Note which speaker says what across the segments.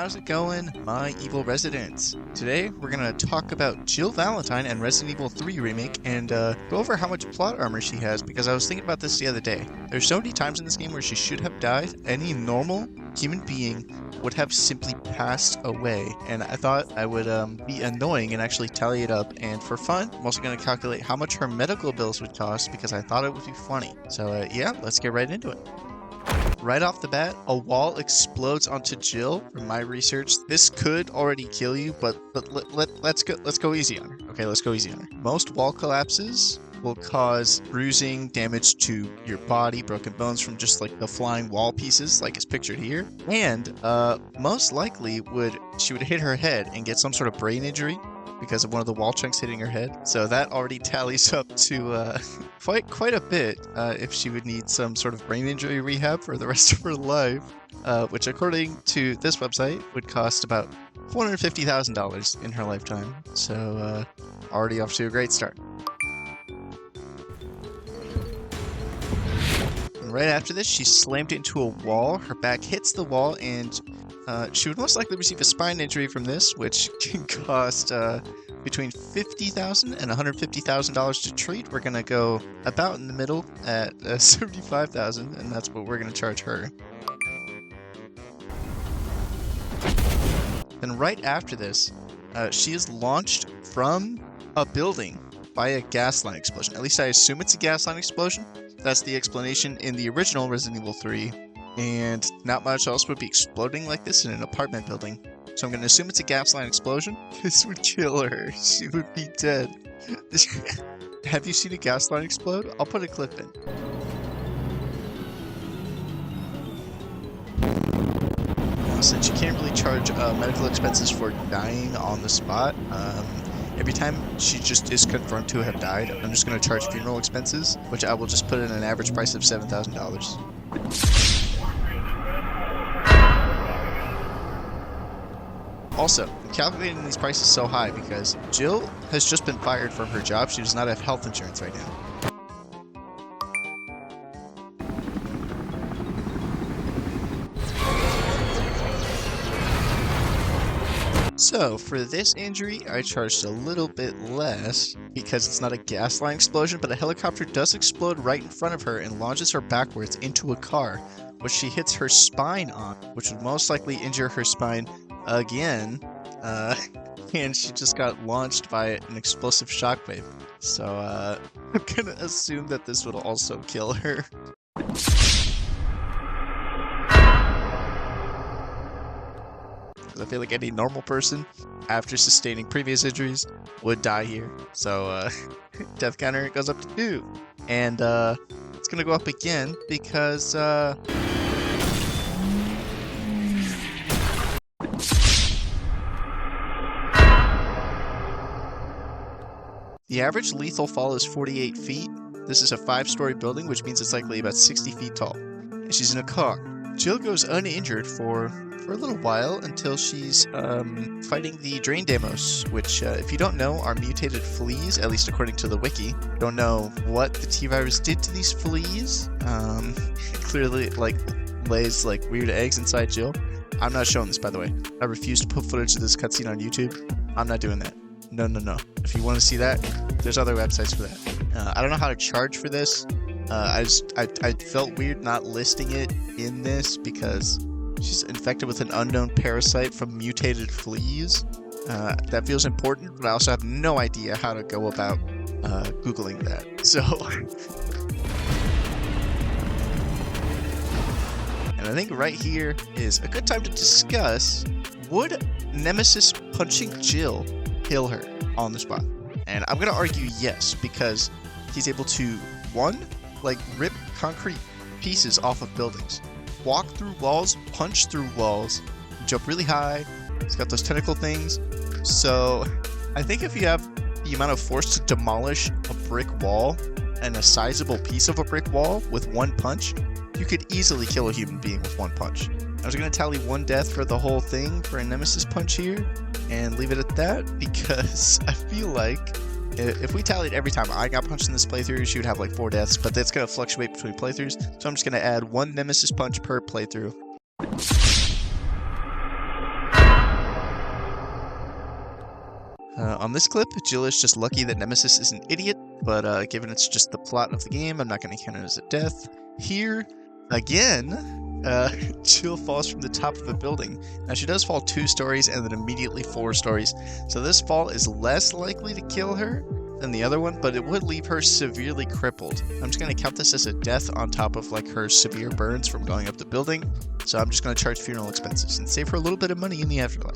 Speaker 1: how's it going, my evil residents? Today, we're gonna talk about Jill Valentine and Resident Evil 3 Remake and go over how much plot armor she has, because I was thinking about this the other day. There's so many times in this game where she should have died. Any normal human being would have simply passed away, and I thought I would be annoying and actually tally it up, and for fun, I'm also gonna calculate how much her medical bills would cost because I thought it would be funny. So yeah, let's get right into it. Right off the bat, a wall explodes onto Jill. From my research, this could already kill you, but let's go easy on her. Okay, let's go easy on her. Most wall collapses will cause bruising, damage to your body, broken bones from just like the flying wall pieces, like is pictured here. And most likely she would hit her head and get some sort of brain injury because of one of the wall chunks hitting her head. So that already tallies up to quite a bit if she would need some sort of brain injury rehab for the rest of her life, which according to this website would cost about $450,000 in her lifetime. So already off to a great start. And right after this, she's slammed into a wall. Her back hits the wall, and she would most likely receive a spine injury from this, which can cost between $50,000 and $150,000 to treat. We're gonna go about in the middle at $75,000, and that's what we're gonna charge her. Then right after this, she is launched from a building by a gas line explosion. At least I assume it's a gas line explosion. That's the explanation in the original Resident Evil 3. And not much else would be exploding like this in an apartment building. So I'm going to assume it's a gas line explosion. This would kill her. She would be dead. Have you seen a gas line explode? I'll put a clip in. Since you can't really charge medical expenses for dying on the spot, every time she just is confirmed to have died, I'm just going to charge funeral expenses, which I will just put in an average price of $7,000. Also, I'm calculating these prices so high because Jill has just been fired from her job. She does not have health insurance right now. So, for this injury, I charged a little bit less because it's not a gas line explosion, but a helicopter does explode right in front of her and launches her backwards into a car, which she hits her spine on, which would most likely injure her spine again, and she just got launched by an explosive shockwave. So, I'm gonna assume that this would also kill her. I feel like any normal person, after sustaining previous injuries, would die here. So, death counter goes up to 2. And, it's gonna go up again because, the average lethal fall is 48 feet. This is a 5-story building, which means it's likely about 60 feet tall. And she's in a car. Jill goes uninjured for a little while until she's fighting the Drain Demos, which, if you don't know, are mutated fleas, at least according to the wiki. Don't know what the T-Virus did to these fleas. Clearly, like, lays, like, weird eggs inside Jill. I'm not showing this, by the way. I refuse to put footage of this cutscene on YouTube. I'm not doing that. No. If you want to see that, there's other websites for that. I don't know how to charge for this. I felt weird not listing it in this because she's infected with an unknown parasite from mutated fleas. That feels important, but I also have no idea how to go about Googling that. So, and I think right here is a good time to discuss, would Nemesis punching Jill kill her on the spot? And I'm gonna argue yes, because he's able to, one, like, rip concrete pieces off of buildings, walk through walls, punch through walls, jump really high. He's got those tentacle things. So I think if you have the amount of force to demolish a brick wall and a sizable piece of a brick wall with one punch, you could easily kill a human being with one punch. I was going to tally 1 death for the whole thing for a Nemesis Punch here and leave it at that, because I feel like if we tallied every time I got punched in this playthrough, she would have like 4 deaths, but that's going to fluctuate between playthroughs, so I'm just going to add 1 Nemesis Punch per playthrough. On this clip, Jill is just lucky that Nemesis is an idiot, but given it's just the plot of the game, I'm not going to count it as a death. Here, again, Jill falls from the top of a building. Now, she does fall 2 stories and then immediately 4 stories, so this fall is less likely to kill her than the other one, but it would leave her severely crippled. I'm just going to count this as a death on top of like her severe burns from going up the building, so I'm just going to charge funeral expenses and save her a little bit of money in the afterlife.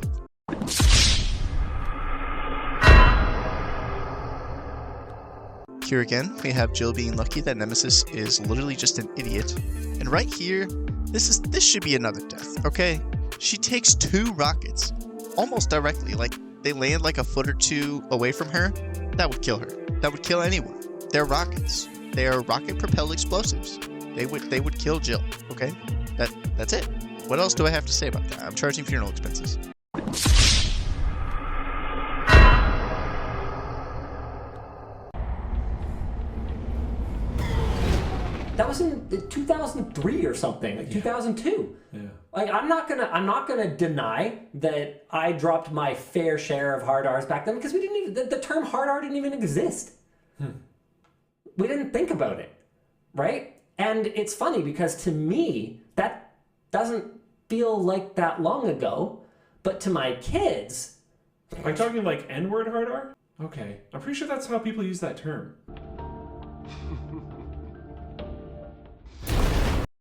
Speaker 1: Here again, we have Jill being lucky that Nemesis is literally just an idiot. And right here, this should be another death, okay? She takes 2 rockets, almost directly, like they land like a foot or 2 away from her. That would kill her. That would kill anyone. They're rockets. They are rocket-propelled explosives. They would kill Jill, okay? That's it. What else do I have to say about that? I'm charging funeral expenses.
Speaker 2: That was in 2003 or something, like 2002.
Speaker 3: Yeah.
Speaker 2: Like I'm not gonna deny that I dropped my fair share of hard R's back then because we didn't even the term hard R didn't even exist. We didn't think about it, right? And it's funny because to me that doesn't feel like that long ago, but to my kids,
Speaker 3: Are you talking like N-word hard R? Okay, I'm pretty sure that's how people use that term.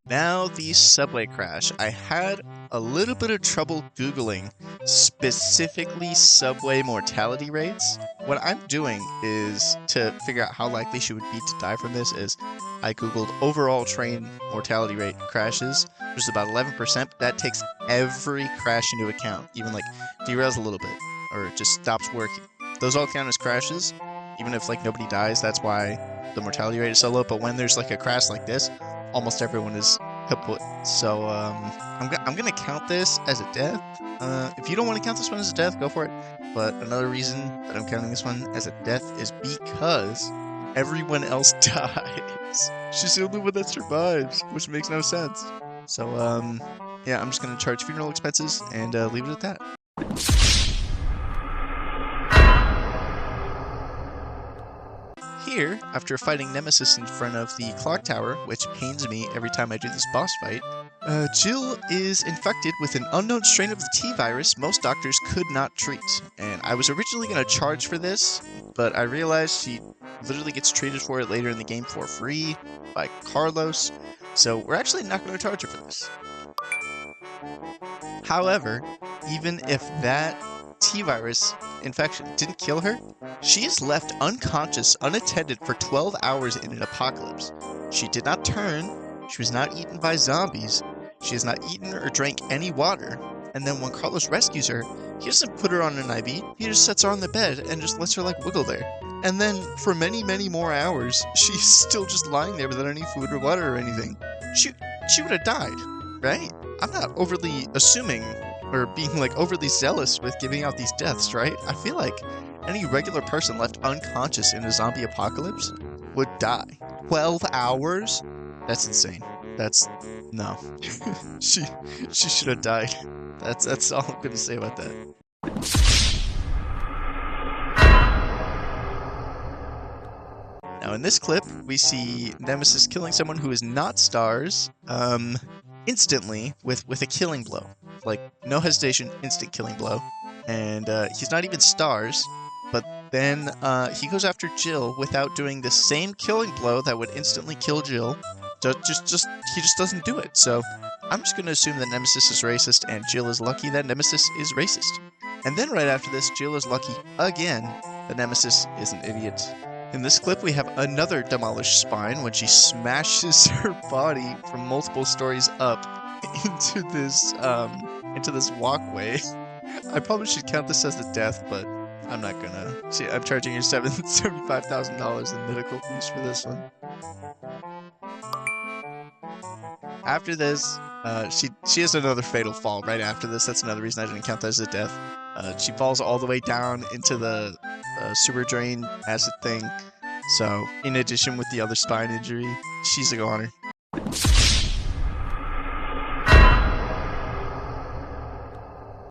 Speaker 1: Now the subway crash. I had a little bit of trouble Googling specifically subway mortality rates. What I'm doing is to figure out how likely she would be to die from this is I Googled overall train mortality rate crashes, which is about 11%. That takes every crash into account, even like derails a little bit or it just stops working. Those all count as crashes, even if like nobody dies. That's why the mortality rate is so low. But when there's like a crash like this, almost everyone is kaput. So I'm gonna count this as a death. If you don't want to count this one as a death, go for it. But another reason that I'm counting this one as a death is because everyone else dies. She's the only one that survives, which makes no sense. So yeah, I'm just gonna charge funeral expenses and leave it at that. Here, after fighting Nemesis in front of the clock tower, which pains me every time I do this boss fight, Jill is infected with an unknown strain of the T-virus most doctors could not treat. And I was originally going to charge for this, but I realized she literally gets treated for it later in the game for free by Carlos, so we're actually not going to charge her for this. However, even if that T-virus infection didn't kill her, she is left unconscious, unattended for 12 hours in an apocalypse. She did not turn, she was not eaten by zombies, she has not eaten or drank any water, and then when Carlos rescues her, he doesn't put her on an IV, he just sets her on the bed and just lets her like wiggle there. And then for many, many more hours, she's still just lying there without any food or water or anything. She would have died, right? I'm not overly assuming or being like overly zealous with giving out these deaths, right? I feel like any regular person left unconscious in a zombie apocalypse would die. 12 hours? That's insane. No. she should have died. That's all I'm gonna say about that. Now in this clip, we see Nemesis killing someone who is not Stars, instantly with a killing blow. Like, no hesitation, instant killing blow. And he's not even Stars, but then he goes after Jill without doing the same killing blow that would instantly kill Jill. He just doesn't do it. So I'm just going to assume that Nemesis is racist and Jill is lucky that Nemesis is racist. And then right after this, Jill is lucky again that Nemesis is an idiot. In this clip, we have another demolished spine when she smashes her body from multiple stories up into this walkway. I probably should count this as a death, but I'm not gonna. See, I'm charging her $75,000 in medical fees for this one. After this, she has another fatal fall right after this. That's another reason I didn't count that as a death. She falls all the way down into the sewer drain acid thing. So, in addition with the other spine injury, she's a goner.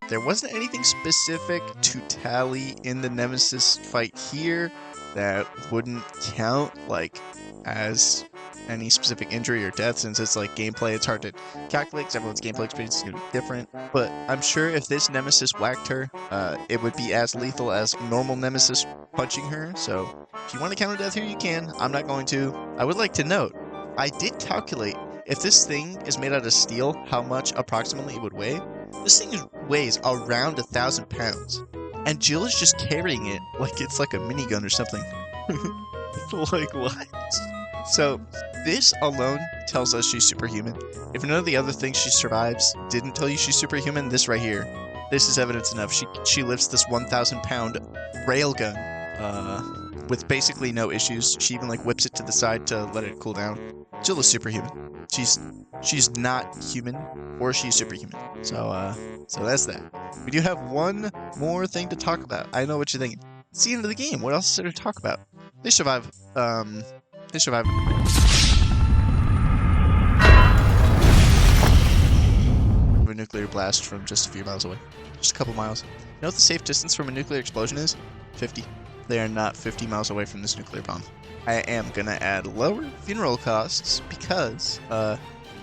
Speaker 1: there wasn't anything specific to tally in the Nemesis fight here that wouldn't count, like, as any specific injury or death, since it's like gameplay. It's hard to calculate because everyone's gameplay experience is going to be different. But I'm sure if this Nemesis whacked her, it would be as lethal as normal Nemesis punching her. So if you want to counter death here, you can. I'm not going to. I would like to note, I did calculate if this thing is made out of steel, how much approximately it would weigh. This thing weighs around 1,000 pounds. And Jill is just carrying it like it's like a minigun or something. Like, what? So, this alone tells us she's superhuman. If none of the other things she survives didn't tell you she's superhuman, this right here, this is evidence enough. She lifts this 1,000-pound railgun with basically no issues. She even like whips it to the side to let it cool down. Jill is superhuman. She's not human, or she's superhuman. So that's that. We do have one more thing to talk about. I know what you're thinking. It's the end of the game. What else is there to talk about? They survive. They survive. A nuclear blast from just a few miles away. Just a couple miles. You know what the safe distance from a nuclear explosion is? 50. They are not 50 miles away from this nuclear bomb. I am gonna add lower funeral costs because the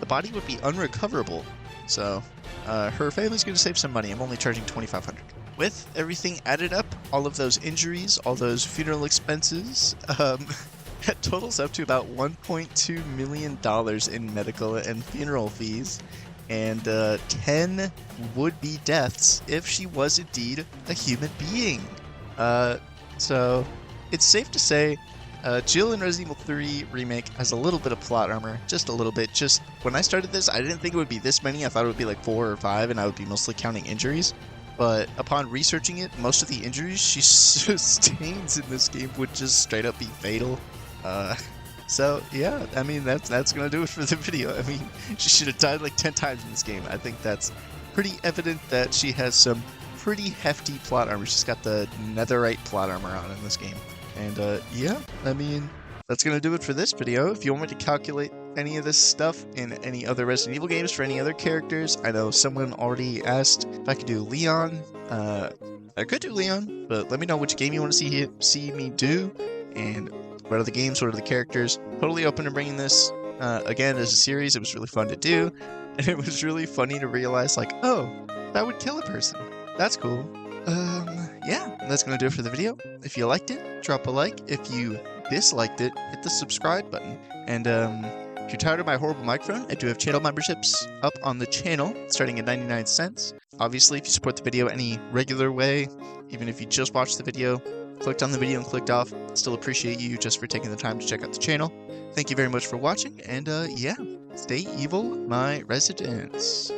Speaker 1: body would be unrecoverable. So her family's gonna save some money. I'm only charging $2,500. With everything added up, all of those injuries, all those funeral expenses, that totals up to about $1.2 million in medical and funeral fees, and 10 would-be deaths if she was indeed a human being. So it's safe to say Cheel in Resident Evil 3 Remake has a little bit of plot armor, just a little bit. Just when I started this, I didn't think it would be this many. I thought it would be like 4 or 5, and I would be mostly counting injuries. But upon researching it, most of the injuries she sustains in this game would just straight up be fatal. So yeah, I mean that's gonna do it for the video. I mean, she should have died like 10 times in this game. I think that's pretty evident that she has some pretty hefty plot armor. She's got the netherite plot armor on in this game. And yeah, I mean, that's gonna do it for this video. If you want me to calculate any of this stuff in any other Resident Evil games for any other characters, I know someone already asked if I could do Leon. I could do Leon, but let me know which game you want to see me do, and what are the games, what are the characters. Totally open to bringing this again as a series. It was really fun to do, and it was really funny to realize, like, oh, that would kill a person. That's cool. Yeah, that's gonna do it for the video. If you liked it, drop a like. If you disliked it, hit the subscribe button. And if you're tired of my horrible microphone, I do have channel memberships up on the channel, starting at 99 cents. Obviously, if you support the video any regular way, even if you just watched the video, clicked on the video and clicked off, still appreciate you just for taking the time to check out the channel. Thank you very much for watching, and yeah, stay evil, my residents.